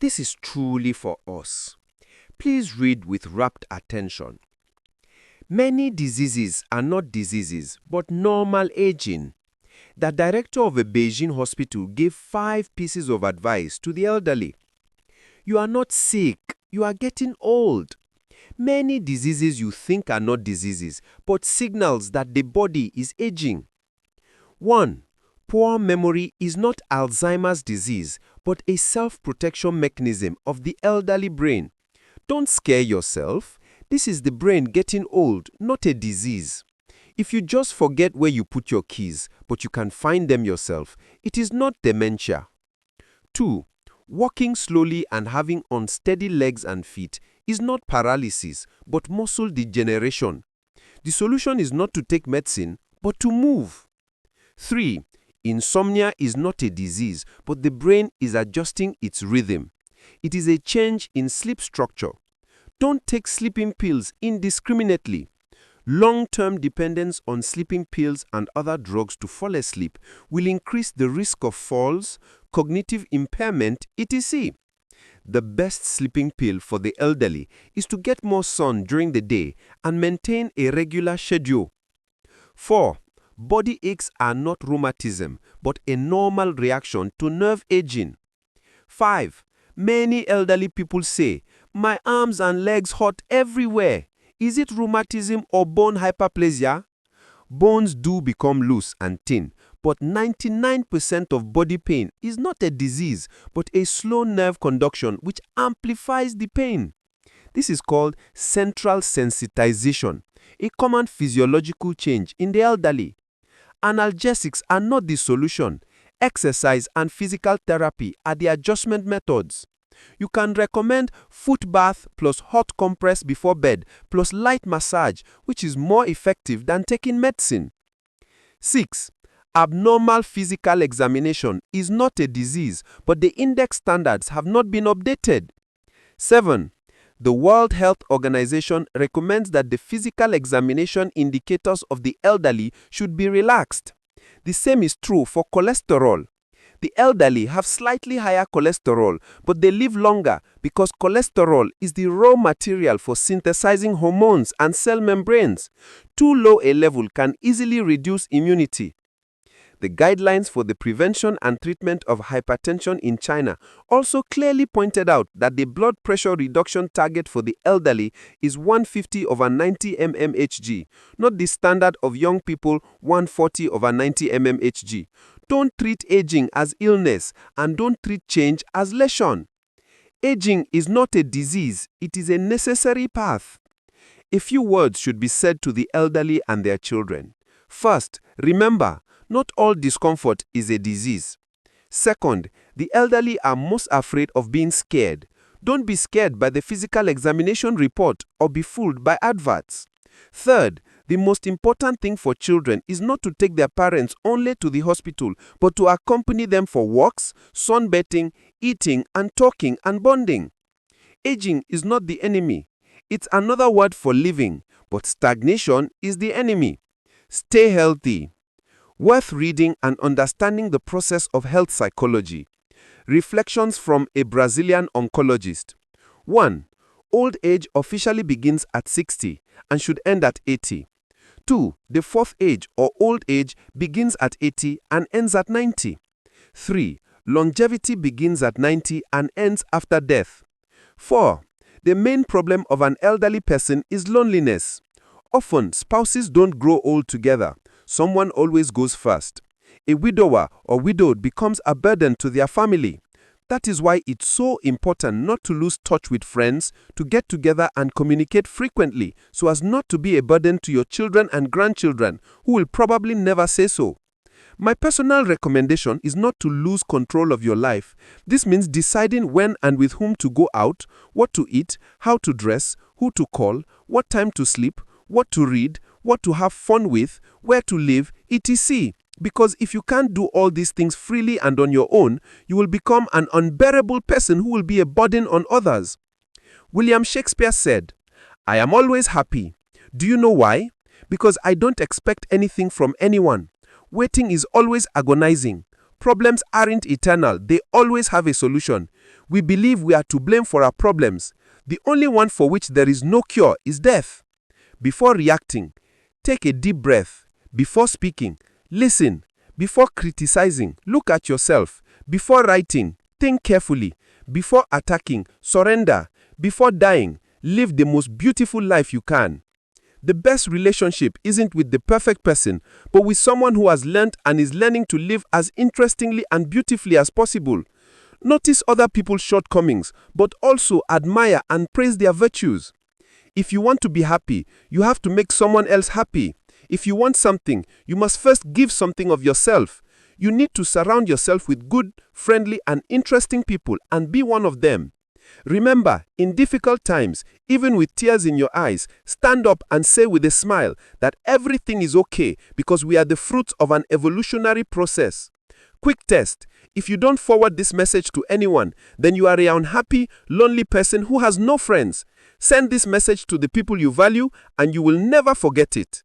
This is truly for us. Please read with rapt attention. Many diseases are not diseases, but normal aging. The director of a Beijing hospital gave 5 pieces of advice to the elderly. You are not sick, you are getting old. Many diseases you think are not diseases, but signals that the body is aging. 1. Poor memory is not Alzheimer's disease, but a self-protection mechanism of the elderly brain. Don't scare yourself. This is the brain getting old, not a disease. If you just forget where you put your keys, but you can find them yourself, it is not dementia. 2. Walking slowly and having unsteady legs and feet is not paralysis, but muscle degeneration. The solution is not to take medicine, but to move. 3. Insomnia is not a disease, but the brain is adjusting its rhythm. It is a change in sleep structure. Don't take sleeping pills indiscriminately. Long-term dependence on sleeping pills and other drugs to fall asleep will increase the risk of falls, cognitive impairment, etc. The best sleeping pill for the elderly is to get more sun during the day and maintain a regular schedule. 4. Body aches are not rheumatism, but a normal reaction to nerve aging. 5. Many elderly people say, "My arms and legs hurt everywhere." Is it rheumatism or bone hyperplasia? Bones do become loose and thin, but 99% of body pain is not a disease, but a slow nerve conduction which amplifies the pain. This is called central sensitization, a common physiological change in the elderly. Analgesics are not the solution. Exercise and physical therapy are the adjustment methods. You can recommend foot bath plus hot compress before bed plus light massage, which is more effective than taking medicine. 6. Abnormal physical examination is not a disease, but the index standards have not been updated. 7. The World Health Organization recommends that the physical examination indicators of the elderly should be relaxed. The same is true for cholesterol. The elderly have slightly higher cholesterol, but they live longer because cholesterol is the raw material for synthesizing hormones and cell membranes. Too low a level can easily reduce immunity. The guidelines for the prevention and treatment of hypertension in China also clearly pointed out that the blood pressure reduction target for the elderly is 150/90 mmHg, not the standard of young people 140/90 mmHg. Don't treat aging as illness and don't treat change as lesion. Aging is not a disease, it is a necessary path. A few words should be said to the elderly and their children. First, remember, not all discomfort is a disease. Second, the elderly are most afraid of being scared. Don't be scared by the physical examination report or be fooled by adverts. Third, the most important thing for children is not to take their parents only to the hospital, but to accompany them for walks, sunbathing, eating and talking and bonding. Aging is not the enemy. It's another word for living, but stagnation is the enemy. Stay healthy. Worth reading and understanding the process of health psychology. Reflections from a Brazilian oncologist. 1. Old age officially begins at 60 and should end at 80. 2. The fourth age or old age begins at 80 and ends at 90. 3. Longevity begins at 90 and ends after death. 4. The main problem of an elderly person is loneliness. Often, spouses don't grow old together. Someone always goes first. A widower or widowed becomes a burden to their family. That is why it's so important not to lose touch with friends, to get together and communicate frequently so as not to be a burden to your children and grandchildren who will probably never say so. My personal recommendation is not to lose control of your life. This means deciding when and with whom to go out, what to eat, how to dress, who to call, what time to sleep, what to read, what to have fun with, where to live, etc. Because if you can't do all these things freely and on your own, you will become an unbearable person who will be a burden on others. William Shakespeare said, "I am always happy. Do you know why? Because I don't expect anything from anyone. Waiting is always agonizing. Problems aren't eternal, they always have a solution. We believe we are to blame for our problems. The only one for which there is no cure is death. Before reacting, take a deep breath. Before speaking, listen. Before criticizing, look at yourself. Before writing, think carefully. Before attacking, surrender. Before dying, live the most beautiful life you can. The best relationship isn't with the perfect person, but with someone who has learned and is learning to live as interestingly and beautifully as possible. Notice other people's shortcomings, but also admire and praise their virtues. If you want to be happy, you have to make someone else happy. If you want something, you must first give something of yourself. You need to surround yourself with good, friendly, and interesting people and be one of them. Remember, in difficult times, even with tears in your eyes, stand up and say with a smile that everything is okay because we are the fruit of an evolutionary process. Quick test. If you don't forward this message to anyone, then you are an unhappy, lonely person who has no friends. Send this message to the people you value and you will never forget it.